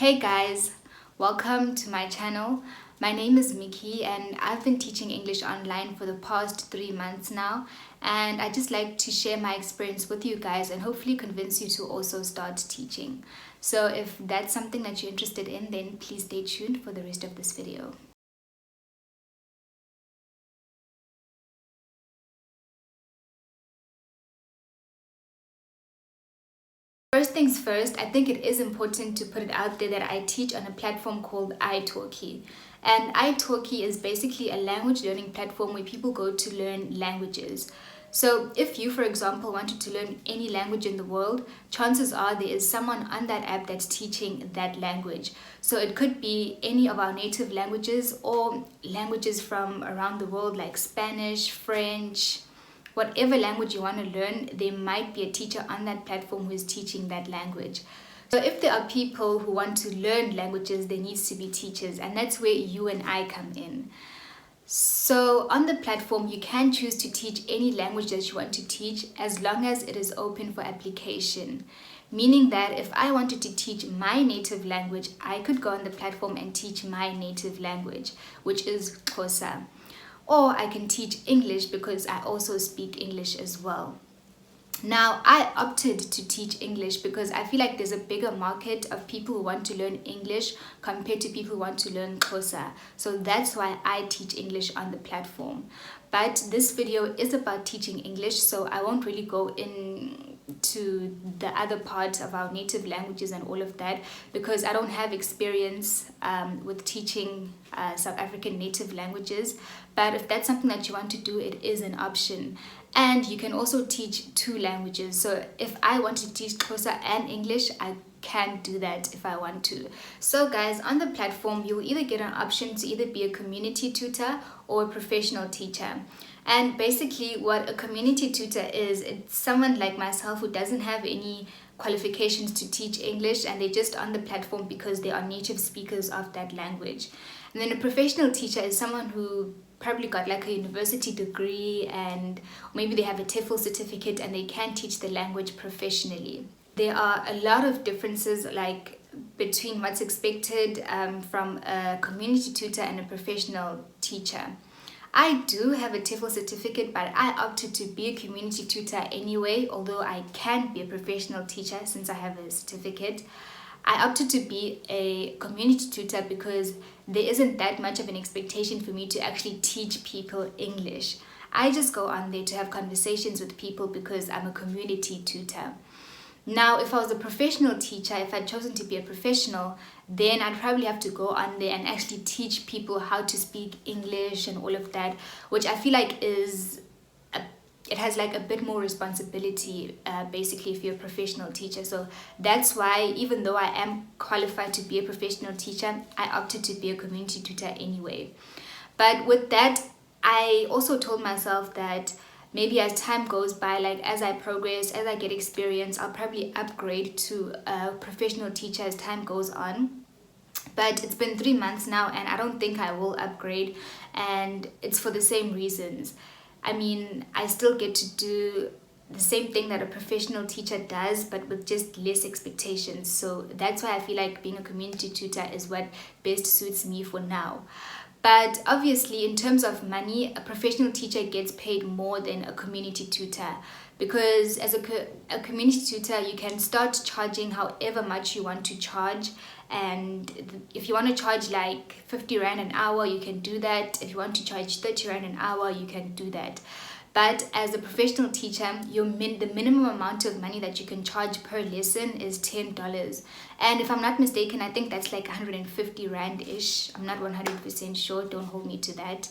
Hey guys, welcome to my channel. My name is Miki and I've been teaching English online for the past 3 months now, and I just like to share my experience with you guys and hopefully convince you to also start teaching. So if that's something that you're interested in, then please stay tuned for the rest of this video. First things first, I think it is important to put it out there that I teach on a platform called iTalki. And iTalki is basically a language learning platform where people go to learn languages. So if you, for example, wanted to learn any language in the world, chances are there is someone on that app that's teaching that language. So it could be any of our native languages or languages from around the world like Spanish, French, whatever language you want to learn, there might be a teacher on that platform who is teaching that language. So if there are people who want to learn languages, there needs to be teachers, and that's where you and I come in. So on the platform, you can choose to teach any language that you want to teach as long as it is open for application. Meaning that if I wanted to teach my native language, I could go on the platform and teach my native language, which is Xhosa. Or I can teach English because I also speak English as well. Now, I opted to teach English because I feel like there's a bigger market of people who want to learn English compared to people who want to learn Xhosa. So that's why I teach English on the platform. But this video is about teaching English, so I won't really go into the other parts of our native languages and all of that because I don't have experience with teaching South African native languages. But if that's something that you want to do, it is an option. And you can also teach 2 languages. So if I want to teach Xhosa and English, I can do that if I want to. So guys, on the platform, you'll either get an option to either be a community tutor or a professional teacher. And basically what a community tutor is, it's someone like myself who doesn't have any qualifications to teach English and they're just on the platform because they are native speakers of that language. And then a professional teacher is someone who probably got like a university degree and maybe they have a TEFL certificate and they can teach the language professionally. There are a lot of differences like between what's expected from a community tutor and a professional teacher. I do have a TEFL certificate, but I opted to be a community tutor anyway, although I can be a professional teacher since I have a certificate. I opted to be a community tutor because there isn't that much of an expectation for me to actually teach people English. I just go on there to have conversations with people because I'm a community tutor. Now, if I was a professional teacher, if I'd chosen to be a professional, then I'd probably have to go on there and actually teach people how to speak English and all of that, which I feel like it has like a bit more responsibility basically if you're a professional teacher. So that's why even though I am qualified to be a professional teacher, I opted to be a community tutor anyway. But with that, I also told myself that maybe as time goes by, like as I progress, as I get experience, I'll probably upgrade to a professional teacher as time goes on. But it's been 3 months now and I don't think I will upgrade, and it's for the same reasons. I mean, I still get to do the same thing that a professional teacher does, but with just less expectations. So that's why I feel like being a community tutor is what best suits me for now. But obviously, in terms of money, a professional teacher gets paid more than a community tutor because as a community tutor, you can start charging however much you want to charge. And if you want to charge like 50 Rand an hour, you can do that. If you want to charge 30 Rand an hour, you can do that. But as a professional teacher, the minimum amount of money that you can charge per lesson is $10. And if I'm not mistaken, I think that's like 150 Rand-ish. I'm not 100% sure. Don't hold me to that.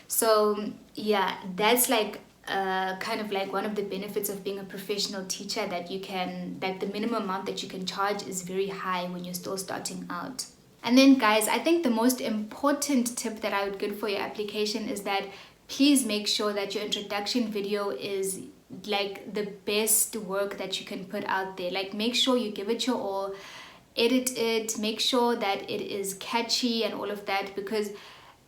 So yeah, that's like kind of like one of the benefits of being a professional teacher, that the minimum amount that you can charge is very high when you're still starting out. And then guys, I think the most important tip that I would give for your application is that please make sure that your introduction video is like the best work that you can put out there. Like make sure you give it your all, edit it, make sure that it is catchy and all of that, because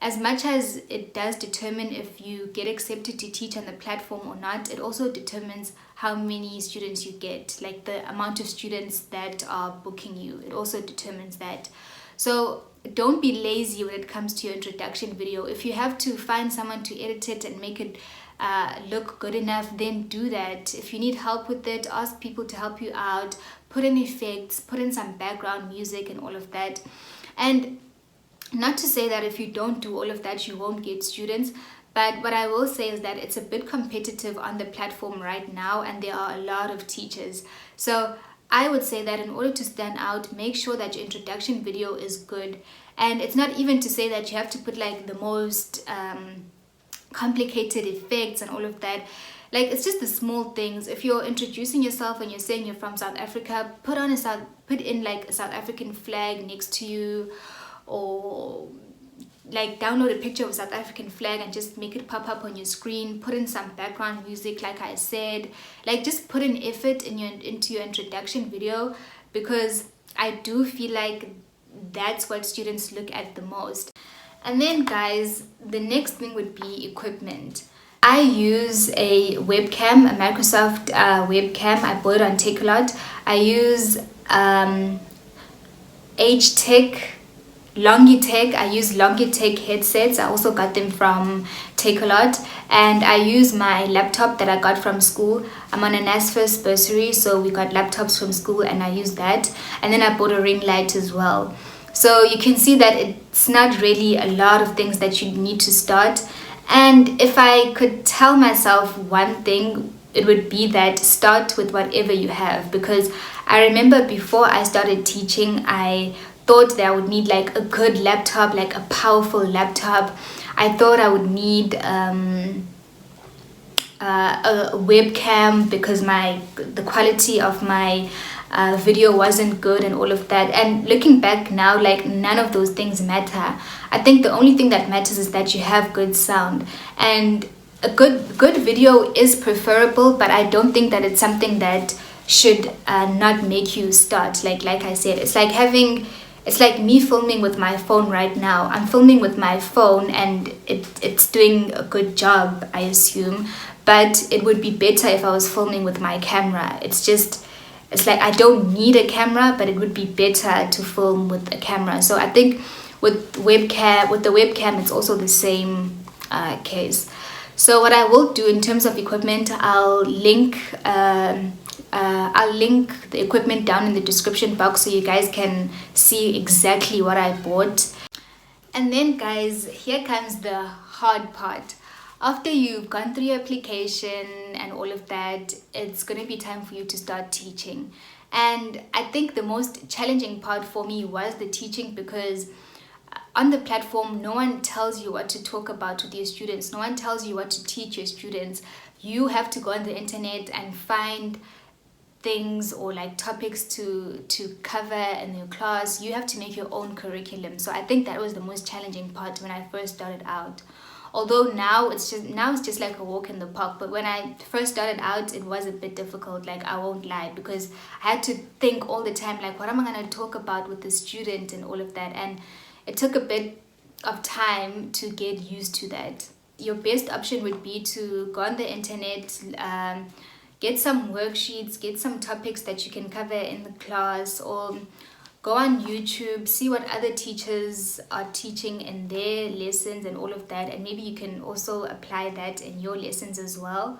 as much as it does determine if you get accepted to teach on the platform or not, it also determines how many students you get, like the amount of students that are booking you. It also determines that. So don't be lazy when it comes to your introduction video. If you have to find someone to edit it and make it look good enough, then do that. If you need help with it, ask people to help you out. Put in effects, put in some background music and all of that. And not to say that if you don't do all of that, you won't get students. But what I will say is that it's a bit competitive on the platform right now, and there are a lot of teachers. So I would say that in order to stand out, make sure that your introduction video is good. And it's not even to say that you have to put like the most complicated effects and all of that. Like, it's just the small things. If you're introducing yourself and you're saying you're from South Africa, put in like a South African flag next to you, or like download a picture of a South African flag and just make it pop up on your screen. Put in some background music, like I said. Like, just put in effort into your introduction video, because I do feel like that's what students look at the most. And then guys, the next thing would be equipment. I use a webcam, a Microsoft webcam. I bought it on Takealot. I use H-Tech, Longitech. I use Longitech headsets. I also got them from Takealot. And I use my laptop that I got from school. I'm on a NSFAS bursary, so we got laptops from school and I use that. And then I bought a ring light as well. So you can see that it's not really a lot of things that you need to start. And if I could tell myself one thing, it would be that start with whatever you have. Because I remember before I started teaching, I thought that I would need like a good laptop, like a powerful laptop. I thought I would need a webcam, because the quality of my video wasn't good and all of that. And looking back now, like, none of those things matter. I think the only thing that matters is that you have good sound, and a good video is preferable, but I don't think that it's something that should not make you start. Like I said, it's like me filming with my phone right now. I'm filming with my phone and it's doing a good job, I assume, but it would be better if I was filming with my camera. It's like I don't need a camera, but it would be better to film with a camera. So I think with the webcam, it's also the same case. So what I will do in terms of equipment, I'll link the equipment down in the description box so you guys can see exactly what I bought. And then guys, here comes the hard part. After you've gone through your application and all of that, it's going to be time for you to start teaching. And I think the most challenging part for me was the teaching, because on the platform, no one tells you what to talk about with your students. No one tells you what to teach your students. You have to go on the internet and find things or like topics to cover in your class. You have to make your own curriculum. So I think that was the most challenging part when I first started out. Although now it's just like a walk in the park, but when I first started out, it was a bit difficult, like I won't lie, because I had to think all the time, like, what am I going to talk about with the student and all of that. And it took a bit of time to get used to that. Your best option would be to go on the internet, get some worksheets, get some topics that you can cover in the class, or go on YouTube, see what other teachers are teaching in their lessons and all of that, and maybe you can also apply that in your lessons as well.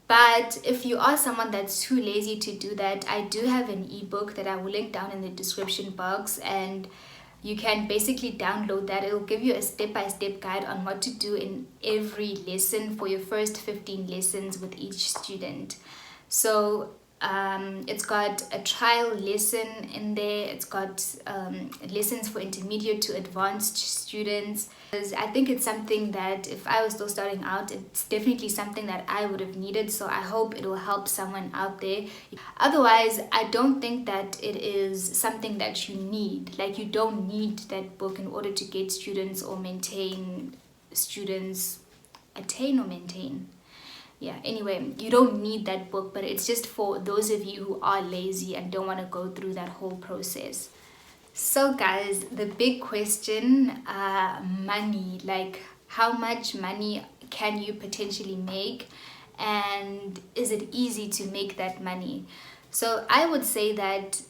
But if you are someone that's too lazy to do that, I do have an ebook that I will link down in the description box, and you can basically download that. It will give you a step-by-step guide on what to do in every lesson for your first 15 lessons with each student. So it's got a trial lesson in there. It's got lessons for intermediate to advanced students. I think it's something that if I was still starting out, it's definitely something that I would have needed. So I hope it will help someone out there. Otherwise, I don't think that it is something that you need. Like, you don't need that book in order to get students or maintain students. Attain or maintain. Yeah, anyway, you don't need that book, but it's just for those of you who are lazy and don't want to go through that whole process. So guys, the big question, money. Like, how much money can you potentially make? and is it easy to make that money? So I would say that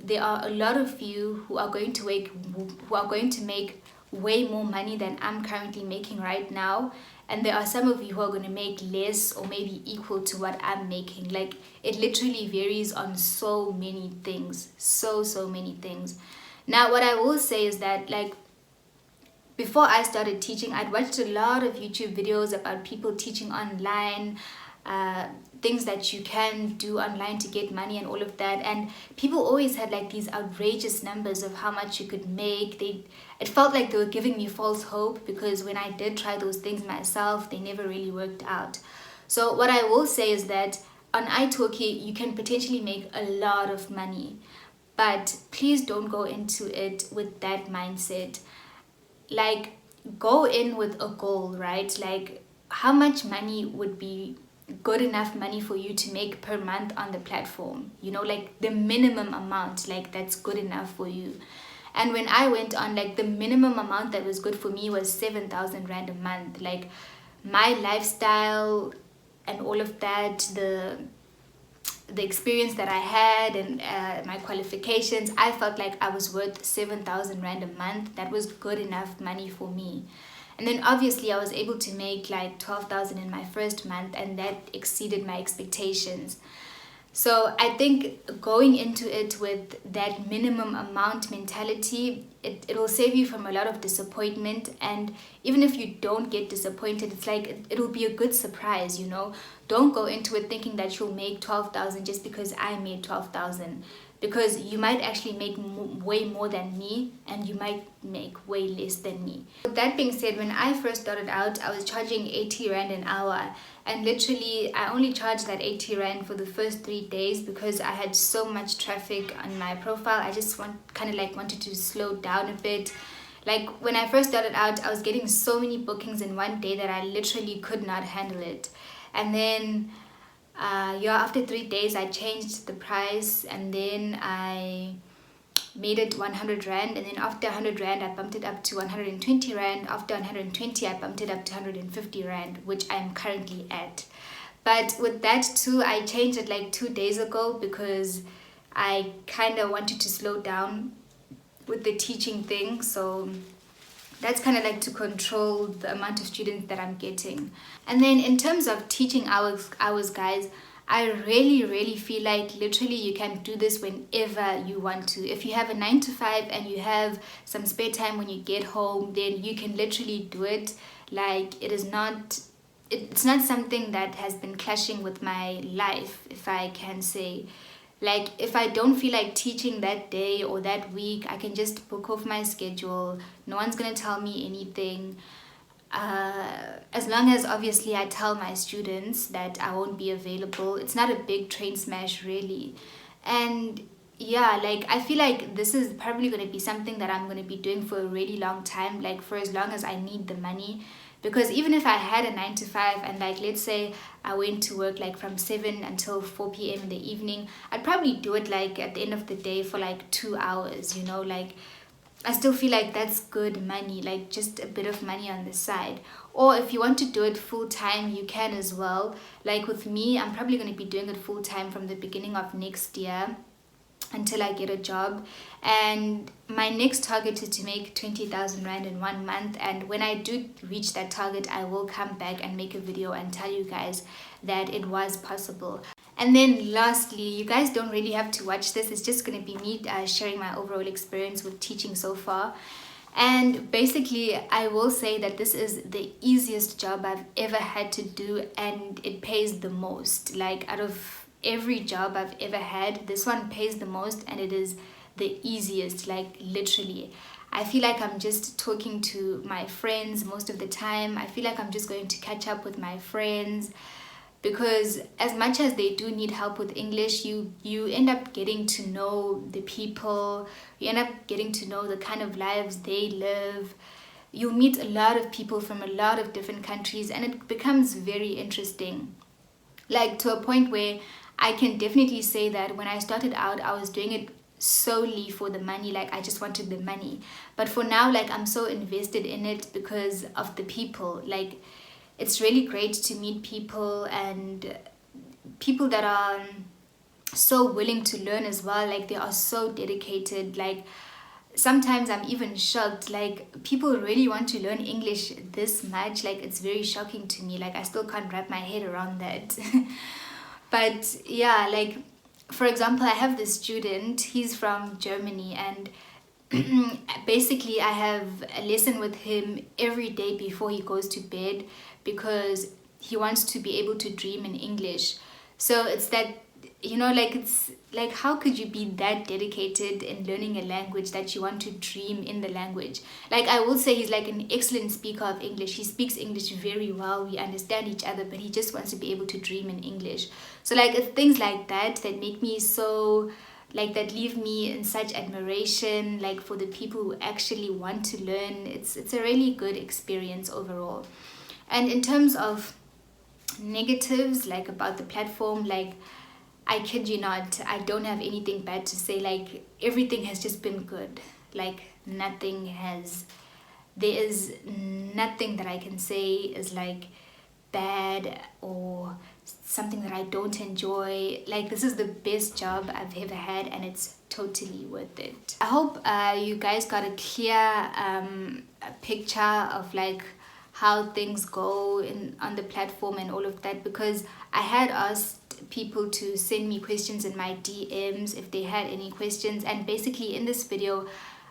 there are a lot of you who are going to make way more money than I'm currently making right now, and there are some of you who are going to make less or maybe equal to what I'm making. Like, it literally varies on so many things, so many things. Now what I will say is that, like, before I started teaching, I'd watched a lot of YouTube videos about people teaching online, things that you can do online to get money and all of that. And people always had like these outrageous numbers of how much you could make. It felt like they were giving me false hope, because when I did try those things myself, they never really worked out. So what I will say is that on iTalki, you can potentially make a lot of money, but please don't go into it with that mindset. Like, go in with a goal, right? Like, how much money would be good enough money for you to make per month on the platform? You know, like the minimum amount, like that's good enough for you. And when I went on, like, the minimum amount that was good for me was 7,000 rand a month. Like, my lifestyle and all of that, the experience that I had, and my qualifications, I felt like I was worth 7,000 rand a month. That was good enough money for me. And then obviously I was able to make like 12,000 in my first month, and that exceeded my expectations. So I think going into it with that minimum amount mentality, it will save you from a lot of disappointment. And even if you don't get disappointed, it's like it'll be a good surprise, you know. Don't go into it thinking that you'll make 12,000 just because I made 12,000, because you might actually make way more than me, and you might make way less than me. With that being said, when I first started out, I was charging 80 rand an hour, and literally I only charged that 80 rand for the first 3 days because I had so much traffic on my profile. I just wanted to slow down a bit. Like, when I first started out, I was getting so many bookings in one day that I literally could not handle it. And then after 3 days I changed the price, and then I made it 100 rand, and then after 100 rand I bumped it up to 120 rand. After 120 I bumped it up to 150 rand, which I'm currently at. But with that too, I changed it like 2 days ago because I kind of wanted to slow down with the teaching thing. So that's kind of like to control the amount of students that I'm getting. And then in terms of teaching hours, guys, I really feel like literally you can do this whenever you want to. If you have a 9 to 5 and you have some spare time when you get home, then you can literally do it. Like, it's not something that has been clashing with my life, if I can say. Like, if I don't feel like teaching that day or that week, I can just book off my schedule. No one's gonna tell me anything. As long as obviously I tell my students that I won't be available. It's not a big train smash really. And yeah, like, I feel like this is probably going to be something that I'm going to be doing for a really long time, like for as long as I need the money. Because even if I had a 9 to 5 and, like, let's say I went to work like from 7 until 4 p.m. in the evening, I'd probably do it like at the end of the day for like 2 hours, you know. Like, I still feel like that's good money, like just a bit of money on the side. Or if you want to do it full time, you can as well. Like with me, I'm probably going to be doing it full time from the beginning of next year until I get a job. And my next target is to make 20,000 rand in 1 month. And when I do reach that target, I will come back and make a video and tell you guys that it was possible. And then lastly, you guys don't really have to watch this. It's just going to be me sharing my overall experience with teaching so far. And basically, I will say that this is the easiest job I've ever had to do, and it pays the most. Like, out of every job I've ever had, this one pays the most, and it is the easiest, like literally. I feel like I'm just talking to my friends most of the time. I feel like I'm just going to catch up with my friends. Because as much as they do need help with English, you end up getting to know the people. You end up getting to know the kind of lives they live. You meet a lot of people from a lot of different countries, and it becomes very interesting. Like, to a point where I can definitely say that when I started out, I was doing it solely for the money. Like, I just wanted the money. But for now, like, I'm so invested in it because of the people. Like, it's really great to meet people, and people that are so willing to learn as well. Like, they are so dedicated. Like, sometimes I'm even shocked, like, people really want to learn English this much. Like, it's very shocking to me. Like, I still can't wrap my head around that. But yeah, like, for example, I have this student, he's from Germany, and basically I have a lesson with him every day before he goes to bed, because he wants to be able to dream in English. So it's that, like, it's like, how could you be that dedicated in learning a language that you want to dream in the language? Like, I will say he's like an excellent speaker of English. He speaks English very well. We understand each other, but he just wants to be able to dream in English. So, like, it's things like that make me so, like, that leave me in such admiration, like, for the people who actually want to learn. It's a really good experience overall. And in terms of negatives, like, about the platform, like, I kid you not, I don't have anything bad to say. Like, everything has just been good. Like, there is nothing that I can say is like bad or something that I don't enjoy. Like, this is the best job I've ever had, and it's totally worth it. I hope you guys got a clear a picture of, like, how things go on the platform and all of that, because I had asked people to send me questions in my DMs if they had any questions, and basically in this video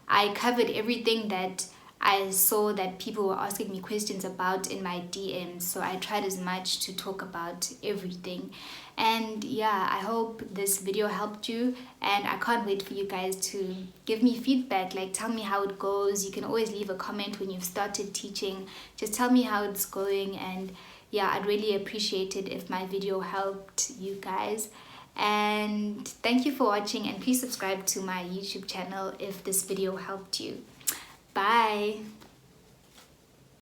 I covered everything that I saw that people were asking me questions about in my DMs. So I tried as much to talk about everything. And yeah, I hope this video helped you, and I can't wait for you guys to give me feedback. Like, tell me how it goes. You can always leave a comment when you've started teaching. Just tell me how it's going, and yeah, I'd really appreciate it if my video helped you guys. And thank you for watching, and please subscribe to my YouTube channel if this video helped you. Bye.